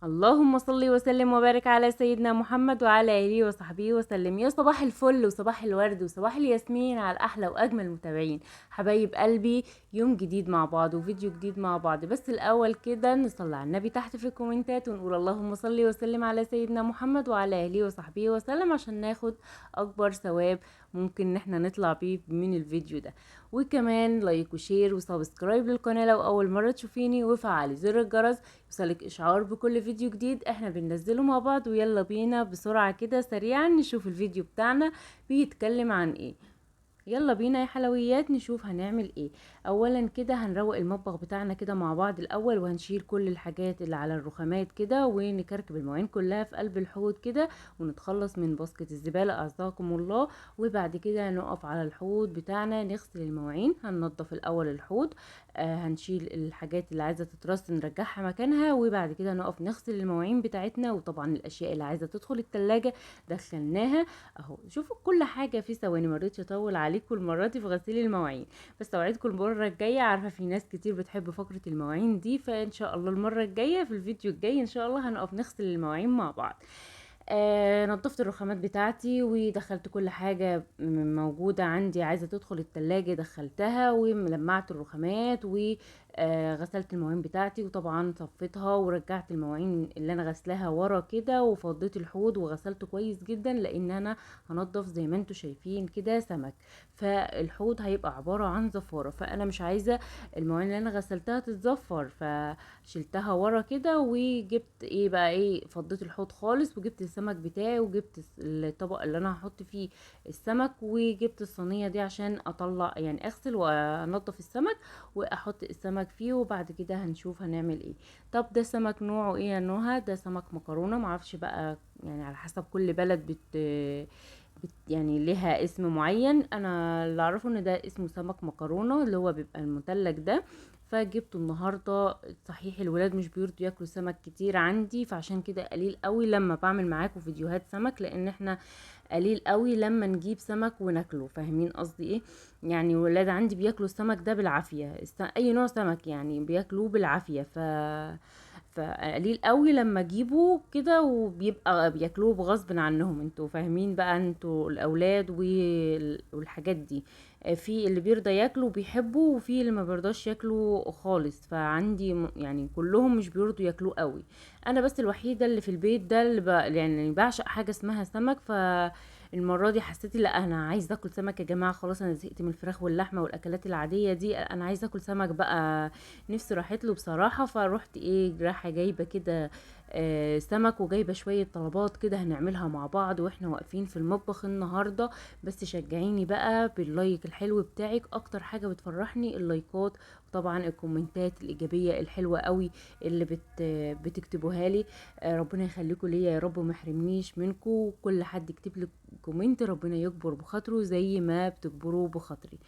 اللهم صل وسلم وبارك على سيدنا محمد وعلى اله وصحبه وسلم. يا صباح الفل وصباح الورد وصباح الياسمين على احلى واجمل متابعين حبايب قلبي. يوم جديد مع بعض وفيديو جديد مع بعض، بس الاول كده نصلي على النبي تحت في الكومنتات ونقول اللهم صل وسلم على سيدنا محمد وعلى اله وصحبه وسلم عشان ناخد اكبر ثواب ممكن ان احنا نطلع بيه من الفيديو ده. وكمان لايك وشير وسبسكرايب للقناه لو اول مره تشوفيني، وفعلي زر الجرس يوصلك اشعار بكل فيديو جديد احنا بننزله مع بعض. ويلا بينا بسرعة كده سريعا نشوف الفيديو بتاعنا بيتكلم عن ايه. يلا بينا يا حلويات نشوف هنعمل ايه. اولا كده هنروق المطبخ بتاعنا كده مع بعض الاول، وهنشيل كل الحاجات اللي على الرخامات كده ونكركب المواعين كلها في قلب الحوض كده، ونتخلص من باسكت الزبالة اعزكم الله. وبعد كده نقف على الحوض بتاعنا نغسل المواعين. هننضف الاول الحوض، هنشيل الحاجات اللي عايزة تترص نرجعها مكانها، وبعد كده نقف نغسل المواعين بتاعتنا. وطبعا الاشياء اللي عايزة تدخل التلاجة دخلناها اهو. شوفوا كل حاجه في ثواني، مريتش اطول عليكم المره دي في غسيل المواعين، بس اوعدكم المره الجايه. عارفه في ناس كتير بتحب فقره المواعين دي، فان شاء الله المره الجايه في الفيديو الجاي ان شاء الله هنقف نغسل المواعين مع بعض. نظفت الرخامات بتاعتي ودخلت كل حاجة موجودة عندي عايزة تدخل التلاجة دخلتها، ولمعت الرخامات وغسلت المواعين بتاعتي، وطبعا صفيتها ورجعت المواعين اللي انا غسلاها ورا كده، وفضيت الحوض وغسلته كويس جدا لان انا هنضف زي ما انتوا شايفين كده سمك. فالحوض هيبقى عبارة عن زفارة، فانا مش عايزة المواعين اللي انا غسلتها تتزفر، شلتها ورا كده وجبت ايه بقى ايه، فضيت الحوض خالص وجبت السمك بتاعي، وجبت الطبق اللي انا هحط فيه السمك، وجبت الصينية دي عشان اطلع يعني اغسل وانضف السمك واحط السمك فيه. وبعد كده هنشوف هنعمل ايه. طب ده سمك نوعه ايه يا نهى؟ ده سمك مكرونة، معرفش بقى يعني على حسب كل بلد يعني ليها اسم معين. انا اللي اعرفه ان ده اسمه سمك مكرونة اللي هو بيبقى المتلج ده. فجبته النهارده. صحيح الولاد مش بيرضوا ياكلوا سمك كتير عندي، فعشان كده قليل قوي لما بعمل معاكم فيديوهات سمك، لان احنا قليل قوي لما نجيب سمك وناكله. فاهمين قصدي ايه؟ يعني ولاد عندي بياكلوا السمك ده بالعافية، اي نوع سمك يعني بياكلوه بالعافية. فقليل قوي لما اجيبه كده وبيبقى بياكلوه بغصب عنهم. انتوا فاهمين بقى انتوا الاولاد والحاجات دي. في اللي بيرضى ياكله وبيحبه، وفي اللي ما بيرضاش ياكله خالص. فعندي يعني كلهم مش بيرضوا ياكلوه قوي. انا بس الوحيده اللي في البيت ده اللي يعني بعشق حاجه اسمها سمك. المره دي حسيت لا انا عايزه اكل سمك يا جماعه، خلاص انا زهقت من الفراخ واللحمه والاكلات العاديه دي، انا عايزه اكل سمك بقى. نفسي راحت له بصراحه، فروحت ايه رايحه جايبه كده سمك، وجايبه شويه طلبات كده هنعملها مع بعض واحنا واقفين في المطبخ النهارده. بس شجعيني بقى باللايك الحلو بتاعك، اكتر حاجه بتفرحني اللايكات، وطبعا الكومنتات الايجابيه الحلوه قوي اللي بتكتبوها لي. ربنا يخليكم ليا يا رب وما يحرمنيش منكم. كل حد يكتب لي كومنت ربنا يكبر بخاطره زي ما بتكبروا بخاطري.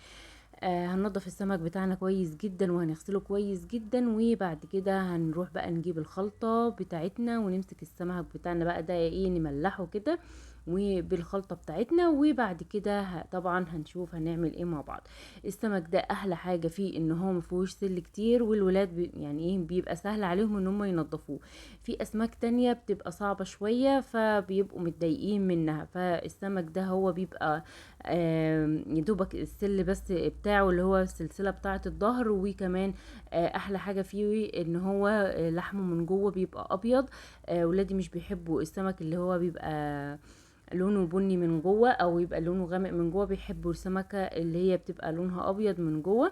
هننضف السمك بتاعنا كويس جدا وهنغسله كويس جدا، وبعد كده هنروح بقى نجيب الخلطة بتاعتنا ونمسك السمك بتاعنا بقى ده ايه نملحه كده وبالخلطة بتاعتنا. وبعد كده طبعا هنشوف هنعمل ايه مع بعض. السمك ده احلى حاجة فيه ان هو مفيهوش سل كتير، والولاد يعني ايه بيبقى سهل عليهم ان هم ينضفوه. في اسماك تانية بتبقى صعبة شوية فبيبقوا متضايقين منها، فالسمك ده هو بيبقى يدوبك السل بس بتاعه اللي هو السلسلة بتاعة الظهر. وكمان احلى حاجة فيه ان هو لحمه من جوه بيبقى ابيض. ولادي مش بيحبوا السمك اللي هو بيبقى لونه بني من جوه او يبقى لونه غامق من جوه، بيحبوا السمكة اللي هي بتبقى لونها ابيض من جوه.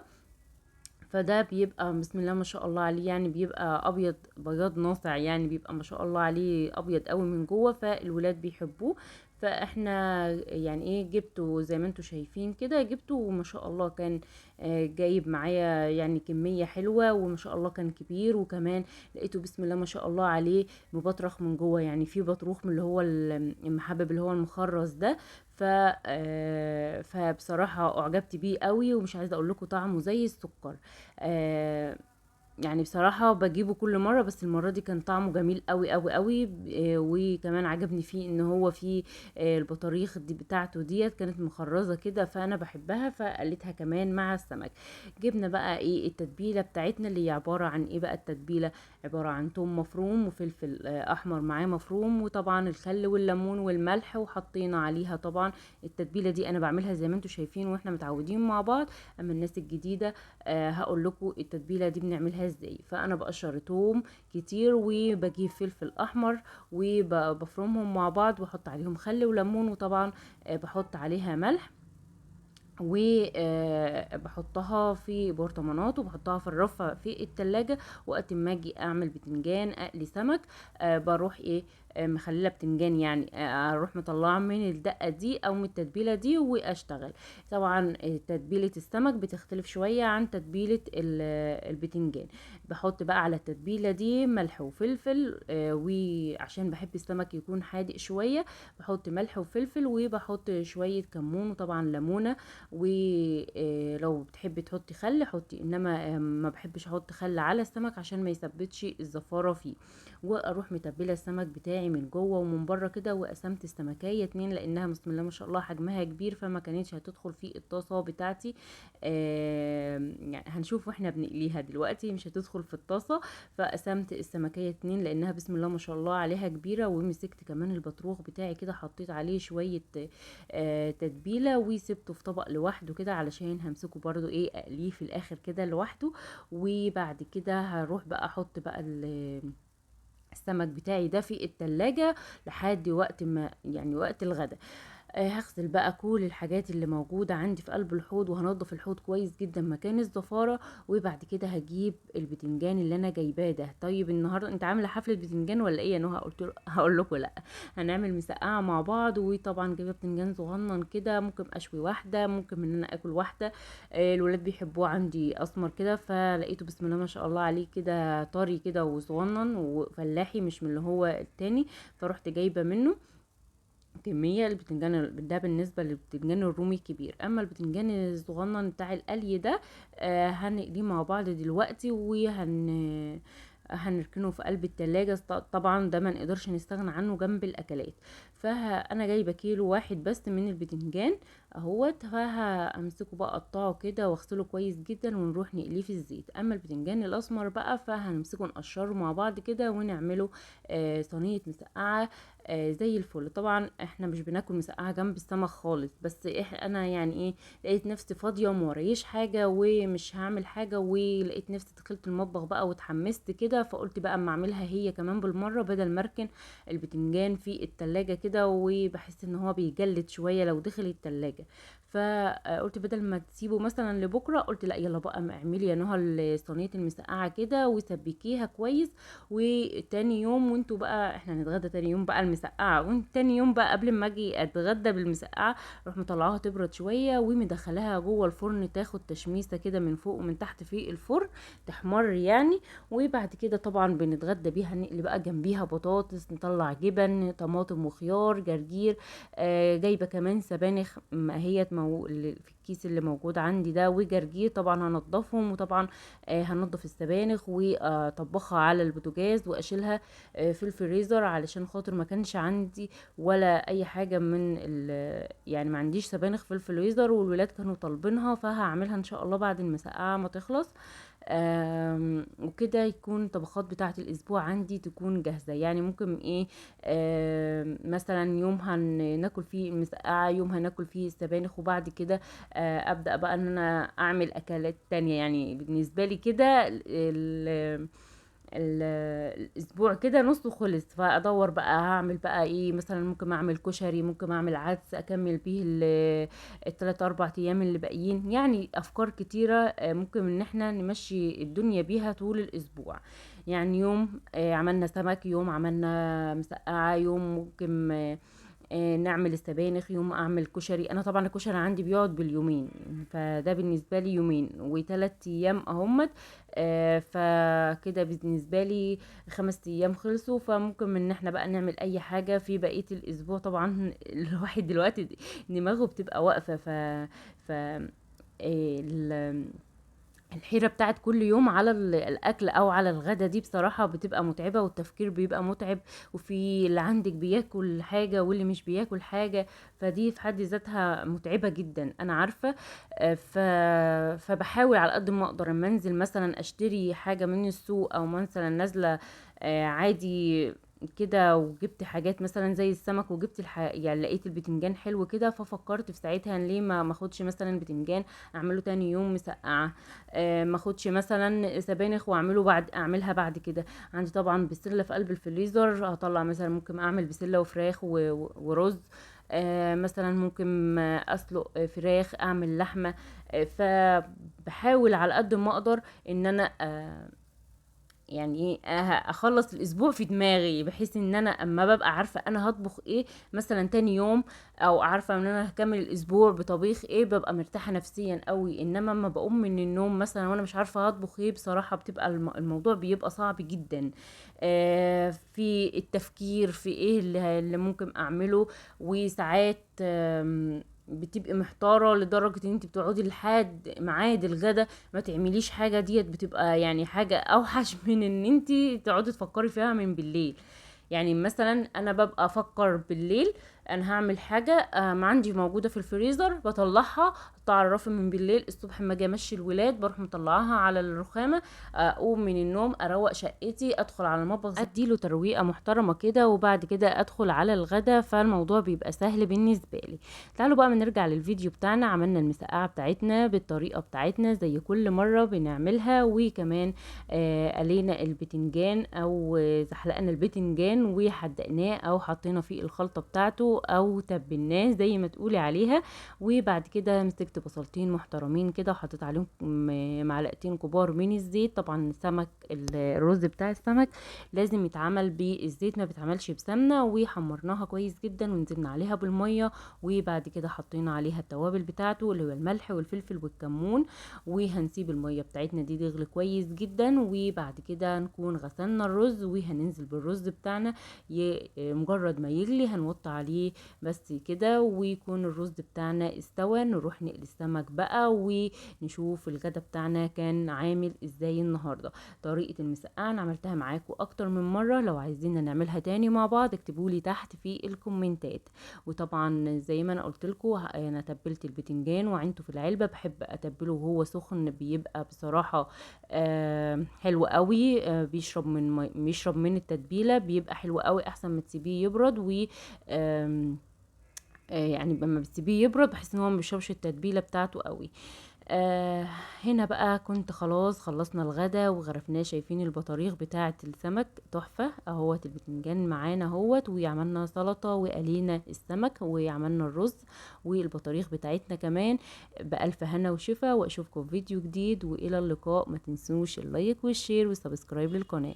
فده بيبقى بسم الله ما شاء الله عليه، يعني بيبقى ابيض بياض ناصع، يعني بيبقى ما شاء الله عليه ابيض قوي من جوه، فالولاد بيحبوه. فاحنا يعني ايه جبته زي ما انتوا شايفين كده، جبته وما شاء الله كان جايب معايا يعني كمية حلوة، وما شاء الله كان كبير. وكمان لقيته بسم الله ما شاء الله عليه مبطرخ من جوه، يعني في بطروخ من اللي هو المحبب اللي هو المخرز ده. فبصراحة اعجبت بيه قوي، ومش عايزة اقول لكم طعمه زي السكر. آه يعني بصراحة باجيبه كل مرة، بس المرة دي كان طعمه جميل قوي قوي قوي. وكمان عجبني فيه ان هو فيه البطاريخ دي بتاعته ديت كانت مخرزة كده، فانا بحبها فقلتها كمان مع السمك. جبنا بقى ايه التتبيلة بتاعتنا، اللي هي عبارة عن ايه بقى التتبيلة؟ عبارة عن توم مفروم وفلفل احمر معاه مفروم، وطبعا الخل والليمون والملح، وحطينا عليها طبعا التتبيلة دي. انا بعملها زي ما انتم شايفين واحنا متعودين مع بعض. اما الناس الجديدة هقول لكم التتبيله دي بنعملها ازاي. فانا بقشر توم كتير، وبجيب فلفل احمر وبفرمهم مع بعض، واحط عليهم خل وليمون، وطبعا بحط عليها ملح، وبحطها في برطمانات وبحطها في الرف في التلاجة. وقت ما اجي اعمل بتنجان اقلي سمك، بروح ايه مخلله بتنجان يعني، اروح مطلعه من الدقه دي او من التتبيله دي واشتغل. طبعا تتبيله السمك بتختلف شويه عن تتبيله البتنجان. بحط بقى على التتبيله دي ملح وفلفل، وعشان بحب السمك يكون حادق شويه بحط ملح وفلفل، وبحط شويه كمون وطبعا ليمونه. ولو بتحبي تحطي خل حطي، انما ما بحبش احط خل على السمك عشان ما يثبتش الزفاره فيه. واروح متبله السمك بتاعي من جوه ومن بره كده. وقسمت السمكيه اتنين لانها بسم الله ما شاء الله حجمها كبير، فما كانتش هتدخل في الطاسه بتاعتي. يعني هنشوف واحنا بنقليها دلوقتي مش هتدخل في الطاسه. فقسمت السمكيه اتنين لانها بسم الله ما شاء الله عليها كبيره. ومسكت كمان البطروخ بتاعي كده، حطيت عليه شويه تتبيله، وسبته في طبق لوحده كده علشان همسكه برضو ايه اقليه في الاخر كده لوحده. وبعد كده هروح بقى احط بقى السمك بتاعي ده في التلاجة لحد وقت ما يعني وقت الغدا. هغسل بقى كل الحاجات اللي موجودة عندي في قلب الحوض، وهنضف الحوض كويس جدا مكان الزفارة. وبعد كده هجيب البتنجان اللي انا جايباه ده. طيب النهارده انت عامله حفلة بتنجان ولا ايه يا نهى؟ هقول لكم لا، هنعمل مسقعة مع بعض. وطبعا جايبه بتنجان صغنن كده، ممكن اشوي واحدة، ممكن ان انا اكل واحدة. الولاد بيحبوه عندي اسمر كده، فلقيته بسم الله ما شاء الله عليه كده طري كده وصغنن وفلاحي مش من اللي هو التاني. فرحت جايبه منه كمية. البتنجان ده بالنسبة للبتنجان الرومي كبير، اما البتنجان الصغنن بتاع القلي ده هنقليه مع بعض دلوقتي. هنركنه في قلب التلاجة. طبعا ده ما نقدرش نستغنى عنه جنب الاكلات. فانا جايبه كيلو واحد بس من البتنجان اهوت. فهمسكه بقى اقطعه كده واغسله كويس جدا ونروح نقليه في الزيت. اما البتنجان الاسمر بقى فهنمسكه نقشره مع بعض كده ونعمله صينيه مسقعه زي الفل. طبعا احنا مش بناكل مسقعه جنب السمك خالص، بس انا يعني ايه لقيت نفسي فاضيه وموريش حاجه ومش هعمل حاجه، ولقيت نفسي دخلت المطبخ بقى واتحمست كده. فقلت بقى اما اعملها هي كمان بالمره، بدل ما اركن البتنجان في التلاجة كده وبحس ان هو بيجلد شويه لو دخل التلاجة. فقلت بدل ما تسيبه مثلا لبكره، قلت لا يلا بقى ما اعملي يا نهى صينيه المسقعه كده وسبكيها كويس. وتاني يوم وانتوا بقى احنا نتغدى تاني يوم بقى المسقعه، وانت تاني يوم بقى قبل ما اجي اتغدى بالمسقعه اروح مطلعاها تبرد شويه ومدخلاها جوه الفرن تاخد تشميسه كده من فوق ومن تحت في الفرن تحمر يعني. وبعد كده طبعا بنتغدى بيها، نقلي بقى جنبيها بطاطس، نطلع جبن طماطم وخيار جرجير. جايبه كمان سبانخ ما هي في الكيس اللي موجود عندي ده، وجرجير طبعا هنضفهم. وطبعا هنضف السبانخ واطبخها على البوتاجاز واشيلها في الفريزر علشان خاطر ما كانش عندي ولا اي حاجه من يعني ما عنديش سبانخ في الفريزر، والولاد كانوا طالبينها. فهعملها ان شاء الله بعد المسقعه ما تخلص. وكده يكون الطبخات بتاعه الاسبوع عندي تكون جاهزه. يعني ممكن ايه مثلا يوم هناكل فيه المسقعه، يوم هناكل فيه السبانخ، وبعد كده ابدا بقى ان انا اعمل اكلات تانية. يعني بالنسبه لي كده الاسبوع كده نصه خلص. فادور بقى هعمل بقى ايه، مثلا ممكن اعمل كشري، ممكن اعمل عدس اكمل بيه التلات اربع ايام اللي باقيين. يعني افكار كتيرة ممكن ان احنا نمشي الدنيا بيها طول الاسبوع. يعني يوم عملنا سمك، يوم عملنا مسقعة، يوم ممكن نعمل السبانخ، يوم اعمل كشري. انا طبعا الكشري عندي بيقعد باليومين، فده بالنسبه لي يومين وثلاث ايام اهمت. فكده بالنسبه لي 5 ايام خلصوا. فممكن ان احنا بقى نعمل اي حاجه في بقيه الاسبوع. طبعا الواحد دلوقتي دماغه بتبقى واقفه. ف ال... الحيرة بتاعت كل يوم على الأكل أو على الغدا دي بصراحة بتبقى متعبة، والتفكير بيبقى متعب، وفي اللي عندك بياكل حاجة واللي مش بياكل حاجة، فدي في حد ذاتها متعبة جدا أنا عارفة. فبحاول على قد ما أقدر اما انزل مثلا اشتري حاجة من السوق، أو مثلا نازلة عادي كده، وجبت حاجات مثلا زي السمك، وجبت يعني لقيت البتنجان حلو كده، ففكرت في ساعتها ليه ما ماخدش مثلا بتنجان اعمله تاني يوم مسقعة، ما اخدش مثلا سبانخ واعمله اعملها بعد كده. عندي طبعا بسله في قلب الفريزر، هطلع مثلا ممكن اعمل بسله وفراخ ورز. مثلا ممكن اسلق فراخ، اعمل لحمه. فبحاول على قد ما اقدر ان انا يعني ايه اخلص الاسبوع في دماغي، بحيث ان انا اما ببقى عارفه انا هطبخ ايه مثلا تاني يوم، او عارفه ان انا هكمل الاسبوع بطبيخ ايه، ببقى مرتاحه نفسيا قوي. انما اما بقوم من النوم مثلا وانا مش عارفه هطبخ ايه، بصراحه بتبقى الموضوع بيبقى صعب جدا في التفكير في ايه اللي ممكن اعمله. وساعات بتبقي محتاره لدرجه ان انت بتقعدي لحد ميعاد الغدا ما تعمليش حاجة. ديت بتبقى يعني حاجة اوحش من ان انتي تقعدي تفكري فيها من بالليل. يعني مثلا انا ببقى افكر بالليل انا هعمل حاجة ما عندي موجودة في الفريزر، بطلعها تعرفي من بالليل. الصبح ما اجي امشي الولاد بروح مطلعاها على الرخامة، اقوم من النوم اروق شقتي، ادخل على المطبخ اديله ترويقة محترمة كده، وبعد كده ادخل على الغدا، فالموضوع بيبقى سهل بالنسبة لي. تعالوا بقى نرجع للفيديو بتاعنا. عملنا المسقعة بتاعتنا بالطريقة بتاعتنا زي كل مرة بنعملها، وكمان قلينا البتنجان او زحلقنا البتنجان وحدقناه، او حطينا فيه الخلطة بتاعته، او تبلناه زي ما تقولي عليها. وبعد كده مسكت بصلتين محترمين كده، وحطيت عليهم معلقتين كبار من الزيت. طبعا السمك الرز بتاع السمك لازم يتعمل بالزيت، ما بيتعملش بسمنة. وحمرناها كويس جدا ونزلنا عليها بالمية، وبعد كده حطينا عليها التوابل بتاعته اللي هو الملح والفلفل والكمون. وهنسيب المية بتاعتنا دي تغلي كويس جدا، وبعد كده نكون غسلنا الرز وهننزل بالرز بتاعنا. مجرد ما يغلي هنوطي عليه بس كده، ويكون الرز بتاعنا استوى. نروح نقلي السمك بقى ونشوف الغدا بتاعنا كان عامل ازاي النهارده. طريقة المسقعة انا عملتها معاكم اكتر من مرة، لو عايزين نعملها تاني مع بعض اكتبولي تحت في الكومنتات. وطبعا زي ما انا قلت لكم انا تبلت البتنجان وعينته في العلبه، بحب اتبله وهو سخن، بيبقى بصراحه حلو قوي. بيشرب من التتبيله، بيبقى حلو قوي احسن ما تسيبيه يبرد. و يعني لما بتسيبيه يبرد بحس ان هو ما بيشربش التتبيله بتاعته قوي. آه هنا بقى كنت خلاص خلصنا الغدا وغرفناه. شايفين البطاريخ بتاعه السمك تحفه اهوت، البتنجان معانا اهوت، وعملنا سلطه وقلينا السمك وعملنا الرز والبطاريخ بتاعتنا كمان. بألف هنا وشفا، واشوفكم في فيديو جديد، والى اللقاء. ما تنسوش اللايك والشير والسبسكرايب للقناه.